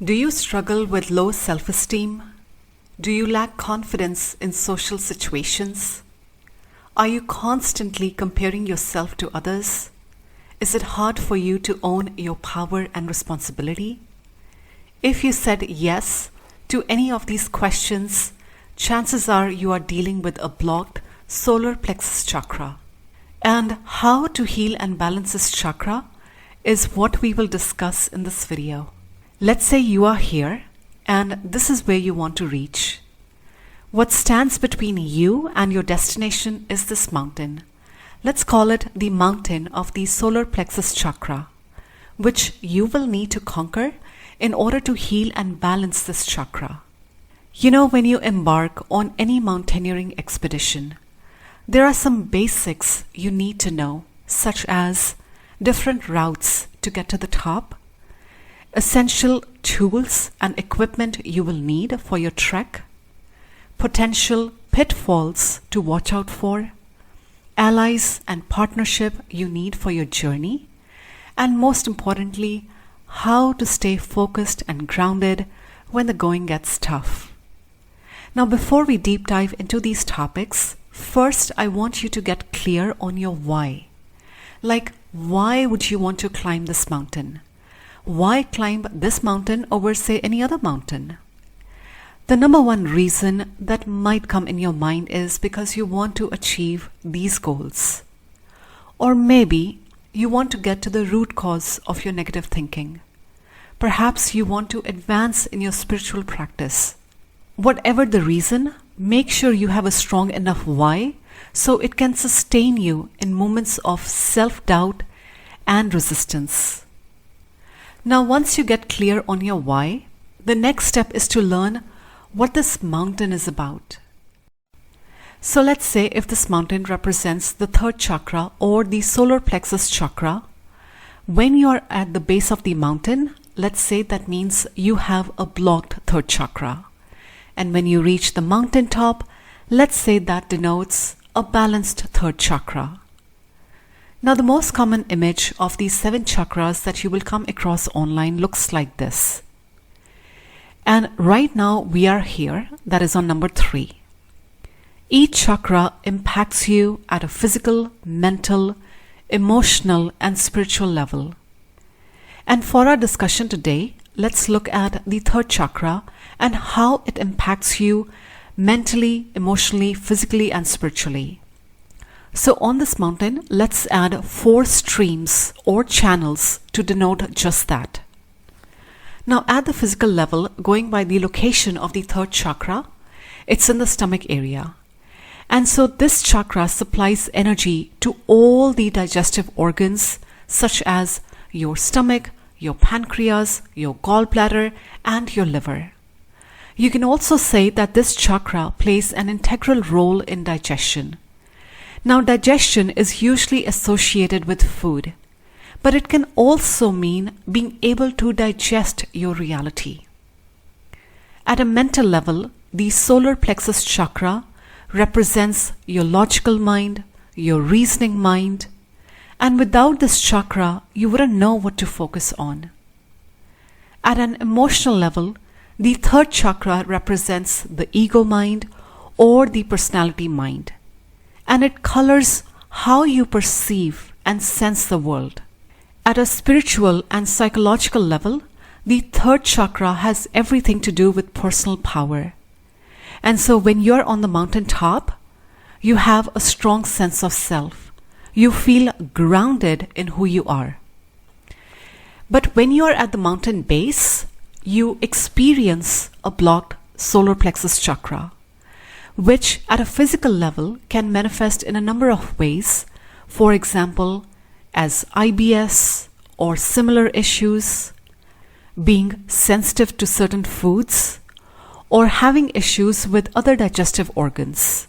Do you struggle with low self-esteem? Do you lack confidence in social situations? Are you constantly comparing yourself to others? Is it hard for you to own your power and responsibility? If you said yes to any of these questions, chances are you are dealing with a blocked solar plexus chakra. And how to heal and balance this chakra is what we will discuss in this video. Let's say you are here and this is where you want to reach. What stands between you and your destination is this mountain. Let's call it the mountain of the solar plexus chakra, which you will need to conquer in order to heal and balance this chakra. You know, when you embark on any mountaineering expedition, there are some basics you need to know, such as different routes to get to the top, essential tools and equipment you will need for your trek, potential pitfalls to watch out for, allies and partnership you need for your journey, and most importantly, how to stay focused and grounded when the going gets tough. Now, before we deep dive into these topics, first I want you to get clear on your why. Like, why would you want to climb this mountain? Why climb this mountain over, say, any other mountain? The number one reason that might come in your mind is because you want to achieve these goals. Or maybe you want to get to the root cause of your negative thinking. Perhaps you want to advance in your spiritual practice. Whatever the reason, make sure you have a strong enough why so it can sustain you in moments of self-doubt and resistance. Now, once you get clear on your why, the next step is to learn what this mountain is about. So let's say if this mountain represents the third chakra or the solar plexus chakra, when you are at the base of the mountain, let's say that means you have a blocked third chakra. And when you reach the mountain top, let's say that denotes a balanced third chakra. Now, the most common image of these 7 chakras that you will come across online looks like this. And right now we are here, that is on number 3. Each chakra impacts you at a physical, mental, emotional, and spiritual level. And for our discussion today, let's look at the third chakra and how it impacts you mentally, emotionally, physically, and spiritually. So on this mountain, let's add 4 streams or channels to denote just that. Now, at the physical level, going by the location of the third chakra, it's in the stomach area. And so this chakra supplies energy to all the digestive organs, such as your stomach, your pancreas, your gallbladder, and your liver. You can also say that this chakra plays an integral role in digestion. Now, digestion is usually associated with food, but it can also mean being able to digest your reality. At a mental level, the solar plexus chakra represents your logical mind, your reasoning mind, and without this chakra, you wouldn't know what to focus on. At an emotional level, the third chakra represents the ego mind or the personality mind, and it colors how you perceive and sense the world. At a spiritual and psychological level, the third chakra has everything to do with personal power. And so when you're on the mountain top, you have a strong sense of self. You feel grounded in who you are. But when you are at the mountain base, you experience a blocked solar plexus chakra, which at a physical level can manifest in a number of ways. For example, as IBS or similar issues, being sensitive to certain foods, or having issues with other digestive organs.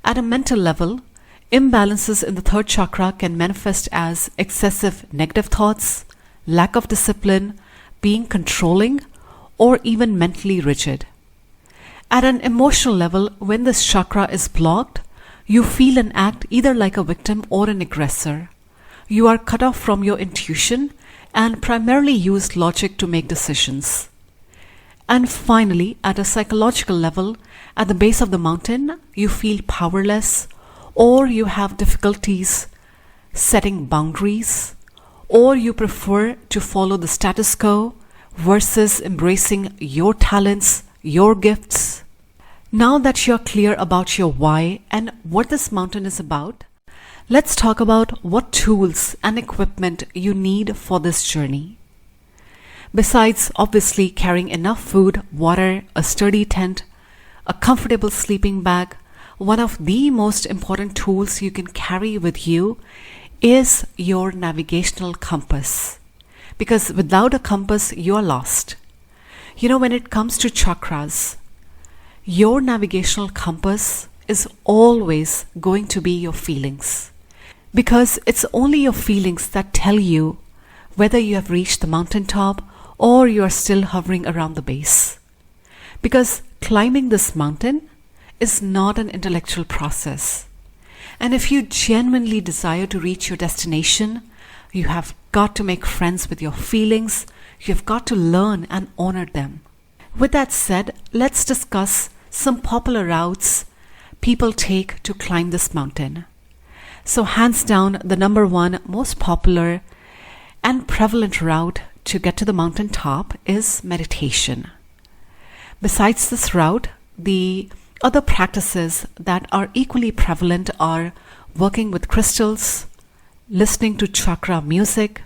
At a mental level, imbalances in the third chakra can manifest as excessive negative thoughts, lack of discipline, being controlling, or even mentally rigid. At an emotional level, when this chakra is blocked, you feel and act either like a victim or an aggressor. You are cut off from your intuition and primarily use logic to make decisions. And finally, at a psychological level, at the base of the mountain, you feel powerless, or you have difficulties setting boundaries, or you prefer to follow the status quo versus embracing your talents, your gifts. Now that you're clear about your why and what this mountain is about, let's talk about what tools and equipment you need for this journey. Besides obviously carrying enough food, water, a sturdy tent, a comfortable sleeping bag, one of the most important tools you can carry with you is your navigational compass. Because without a compass, you are lost. When it comes to chakras, your navigational compass is always going to be your feelings. Because it's only your feelings that tell you whether you have reached the mountaintop or you are still hovering around the base. Because climbing this mountain is not an intellectual process. And if you genuinely desire to reach your destination, you have got to make friends with your feelings. You've got to learn and honor them. With that said, let's discuss some popular routes people take to climb this mountain. So hands down, the number one most popular and prevalent route to get to the mountain top is meditation. Besides this route, the other practices that are equally prevalent are working with crystals, listening to chakra music,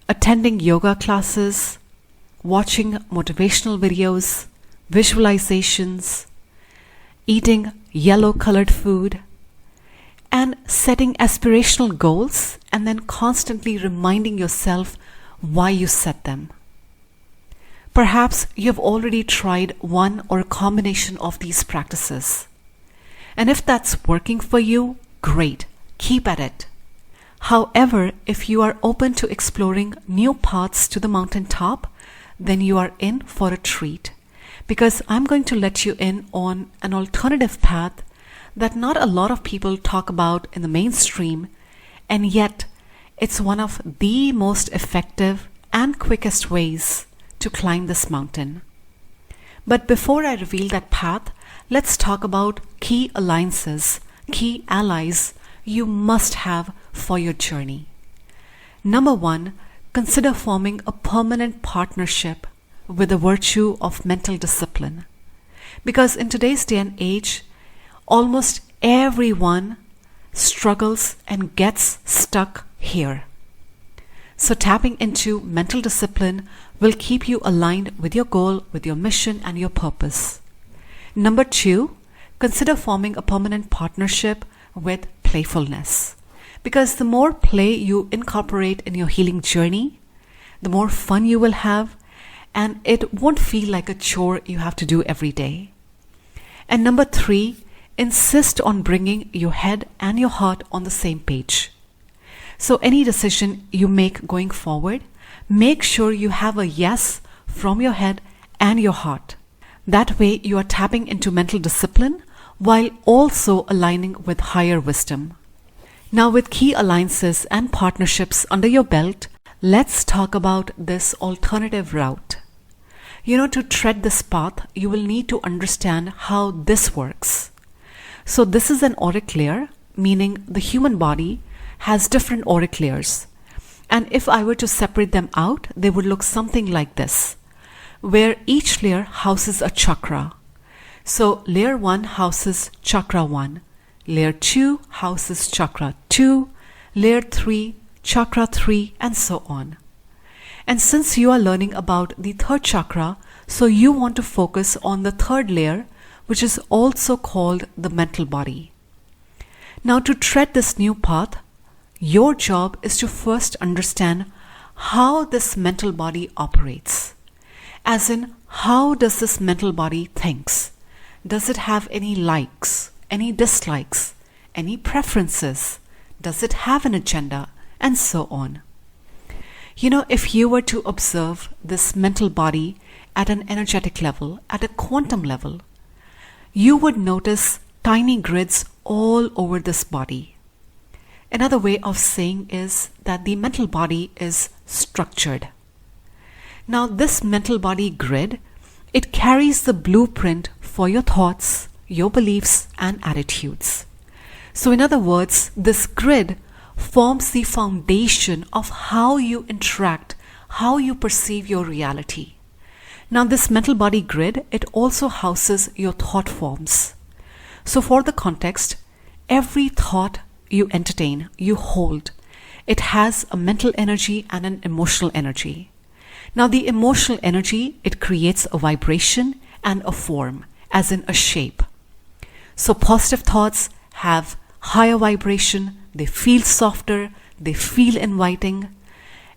attending yoga classes, watching motivational videos, visualizations, eating yellow-colored food, and setting aspirational goals and then constantly reminding yourself why you set them. Perhaps you have already tried one or a combination of these practices. And if that's working for you, great, keep at it. However, if you are open to exploring new paths to the mountaintop, then you are in for a treat. Because I'm going to let you in on an alternative path that not a lot of people talk about in the mainstream, and yet it's one of the most effective and quickest ways to climb this mountain. But before I reveal that path, let's talk about key alliances, key allies you must have for your journey. Number one, consider forming a permanent partnership with the virtue of mental discipline. Because in today's day and age, almost everyone struggles and gets stuck here. So tapping into mental discipline will keep you aligned with your goal, with your mission and your purpose. Number two, consider forming a permanent partnership with playfulness. Because the more play you incorporate in your healing journey, the more fun you will have, and it won't feel like a chore you have to do every day. And number three, insist on bringing your head and your heart on the same page. So any decision you make going forward, make sure you have a yes from your head and your heart. That way you are tapping into mental discipline while also aligning with higher wisdom. Now with key alliances and partnerships under your belt, let's talk about this alternative route. To tread this path, you will need to understand how this works. So this is an auric layer, meaning the human body has different auric layers. And if I were to separate them out, they would look something like this, where each layer houses a chakra. So layer 1 houses chakra 1, layer 2 houses chakra 2, layer 3, chakra 3, and so on. And since you are learning about the third chakra, so you want to focus on the third layer, which is also called the mental body. Now to tread this new path, your job is to first understand how this mental body operates. As in, how does this mental body thinks? Does it have any likes, any dislikes, any preferences? Does it have an agenda? And so on. If you were to observe this mental body at an energetic level, at a quantum level, you would notice tiny grids all over this body. Another way of saying is that the mental body is structured. Now, this mental body grid, it carries the blueprint for your thoughts, your beliefs, and attitudes. So in other words, this grid forms the foundation of how you interact, how you perceive your reality. Now, this mental body grid, it also houses your thought forms. So for the context, every thought you entertain, you hold, it has a mental energy and an emotional energy. Now, the emotional energy, it creates a vibration and a form, as in a shape. So positive thoughts have higher vibration, they feel softer, they feel inviting.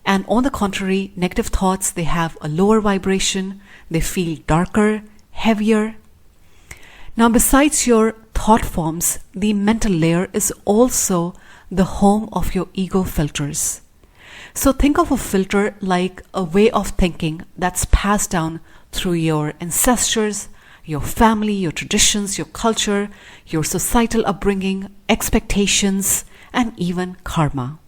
And on the contrary, negative thoughts, they have a lower vibration, they feel darker, heavier. Now, besides your thought forms, the mental layer is also the home of your ego filters. So think of a filter like a way of thinking that's passed down through your ancestors, your family, your traditions, your culture, your societal upbringing, expectations, and even karma.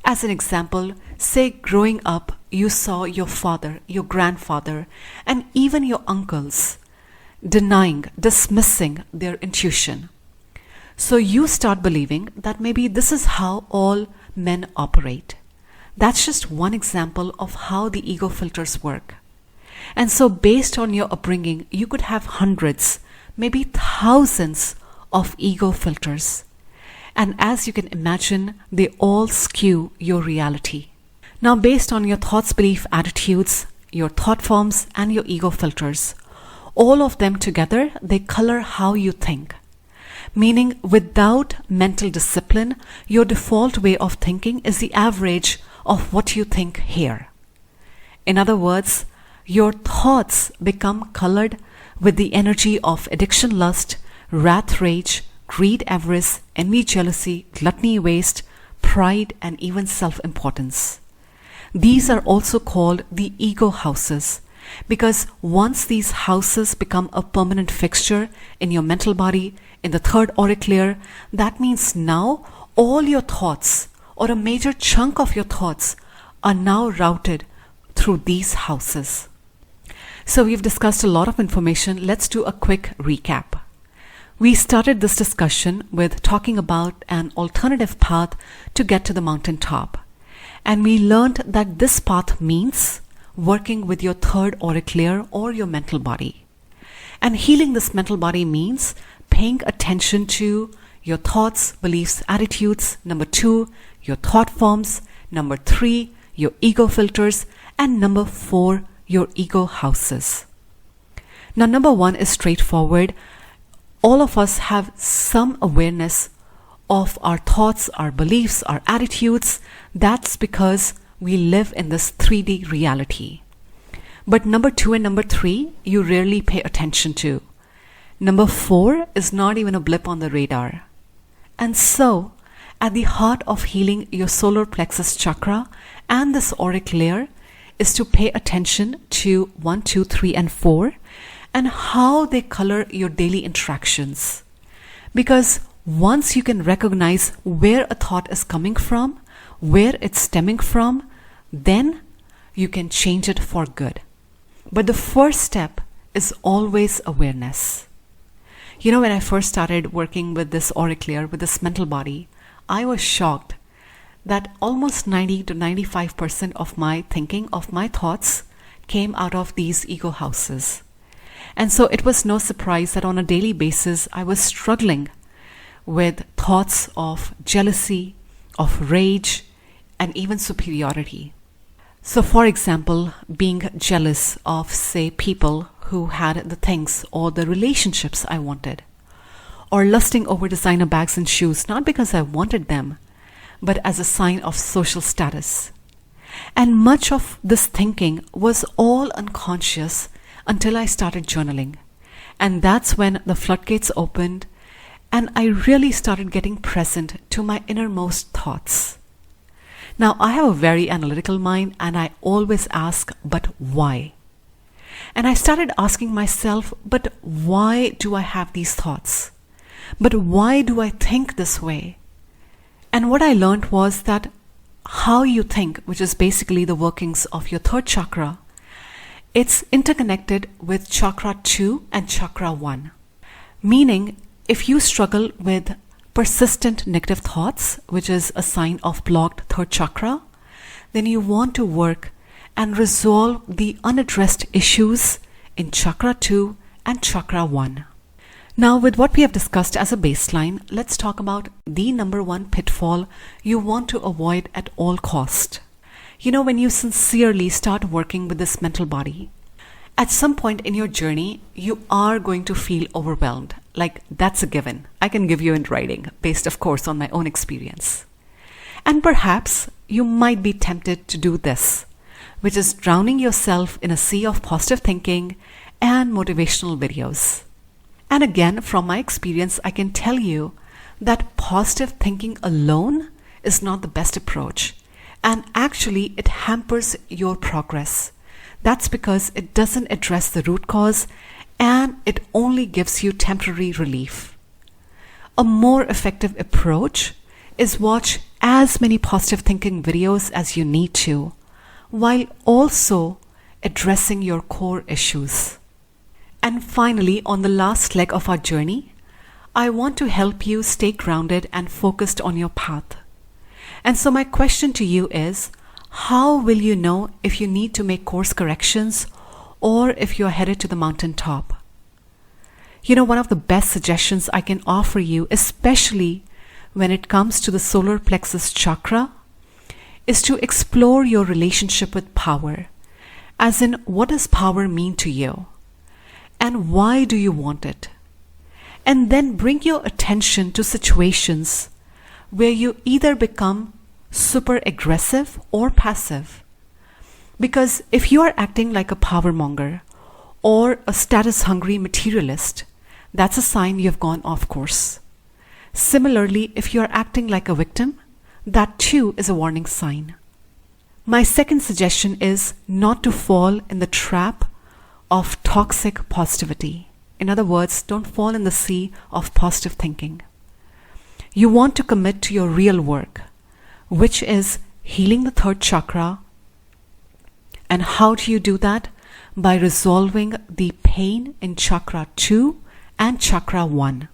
As an example, say growing up, you saw your father, your grandfather, and even your uncles denying, dismissing their intuition. So you start believing that maybe this is how all men operate. That's just one example of how the ego filters work. And so based on your upbringing, you could have hundreds, maybe thousands of ego filters. And as you can imagine, they all skew your reality. Now, based on your thoughts, belief, attitudes, your thought forms, and your ego filters, all of them together, they color how you think. Meaning, without mental discipline, your default way of thinking is the average of what you think here. In other words, your thoughts become colored with the energy of addiction, lust, wrath, rage, greed, avarice, envy, jealousy, gluttony, waste, pride, and even self-importance. These are also called the ego houses, because once these houses become a permanent fixture in your mental body, in the third auric layer, that means now all your thoughts, or a major chunk of your thoughts, are now routed through these houses. So we've discussed a lot of information. Let's do a quick recap. We started this discussion with talking about an alternative path to get to the mountaintop. And we learned that this path means working with your third auric layer or your mental body. And healing this mental body means paying attention to your thoughts, beliefs, attitudes. Number 2, your thought forms. Number 3, your ego filters. And number 4, your ego houses. Now, number 1 is straightforward. All of us have some awareness of our thoughts, our beliefs, our attitudes. That's because we live in this 3D reality. But number 2 and number 3, you rarely pay attention to. Number 4 is not even a blip on the radar. And so, at the heart of healing your solar plexus chakra and this auric layer is to pay attention to 1, 2, 3, and 4 and how they color your daily interactions. Because once you can recognize where a thought is coming from, where it's stemming from, then you can change it for good. But the first step is always awareness. You know, when I first started working with this auric layer, with this mental body, I was shocked that almost 90 to 95% of my thinking, of my thoughts, came out of these ego houses. And so it was no surprise that on a daily basis, I was struggling with thoughts of jealousy, of rage, and even superiority. So for example, being jealous of, say, people who had the things or the relationships I wanted, or lusting over designer bags and shoes, not because I wanted them, but as a sign of social status. And much of this thinking was all unconscious until I started journaling. And that's when the floodgates opened and I really started getting present to my innermost thoughts. Now, I have a very analytical mind and I always ask, but why? And I started asking myself, but why do I have these thoughts? But why do I think this way? And what I learned was that how you think, which is basically the workings of your third chakra, it's interconnected with chakra 2 and chakra 1. Meaning, if you struggle with persistent negative thoughts, which is a sign of blocked third chakra, then you want to work and resolve the unaddressed issues in chakra 2 and chakra 1. Now, with what we have discussed as a baseline, let's talk about the number one pitfall you want to avoid at all cost. You know, when you sincerely start working with this mental body, at some point in your journey, you are going to feel overwhelmed. Like, that's a given. I can give you in writing, based of course on my own experience. And perhaps you might be tempted to do this, which is drowning yourself in a sea of positive thinking and motivational videos. And again, from my experience, I can tell you that positive thinking alone is not the best approach. And actually, it hampers your progress. That's because it doesn't address the root cause and it only gives you temporary relief. A more effective approach is watch as many positive thinking videos as you need to, while also addressing your core issues. And finally, on the last leg of our journey, I want to help you stay grounded and focused on your path. And so my question to you is, how will you know if you need to make course corrections or if you're headed to the mountaintop? You know, one of the best suggestions I can offer you, especially when it comes to the Solar Plexus Chakra, is to explore your relationship with power. As in, what does power mean to you? And why do you want it? And then bring your attention to situations where you either become super aggressive or passive. Because if you are acting like a power monger or a status-hungry materialist, that's a sign you've gone off course. Similarly, if you are acting like a victim, that too is a warning sign. My second suggestion is not to fall in the trap of toxic positivity. In other words, don't fall in the sea of positive thinking. You want to commit to your real work, which is healing the third chakra. And how do you do that? By resolving the pain in chakra 2 and chakra 1.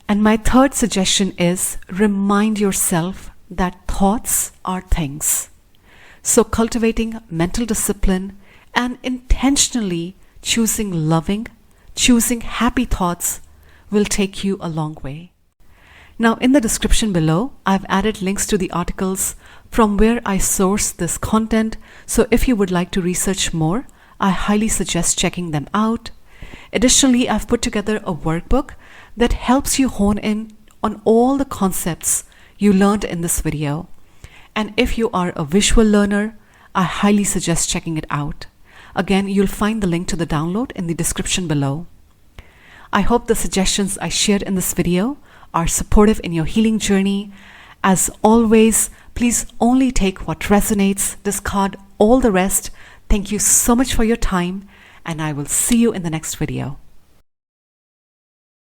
And my third suggestion is remind yourself that thoughts are things. So cultivating mental discipline and intentionally choosing loving, choosing happy thoughts will take you a long way. Now, in the description below, I've added links to the articles from where I source this content. So if you would like to research more, I highly suggest checking them out. Additionally, I've put together a workbook that helps you hone in on all the concepts you learned in this video. And if you are a visual learner, I highly suggest checking it out. Again, you'll find the link to the download in the description below. I hope the suggestions I shared in this video are supportive in your healing journey. As always, please only take what resonates, discard all the rest. Thank you so much for your time, and I will see you in the next video.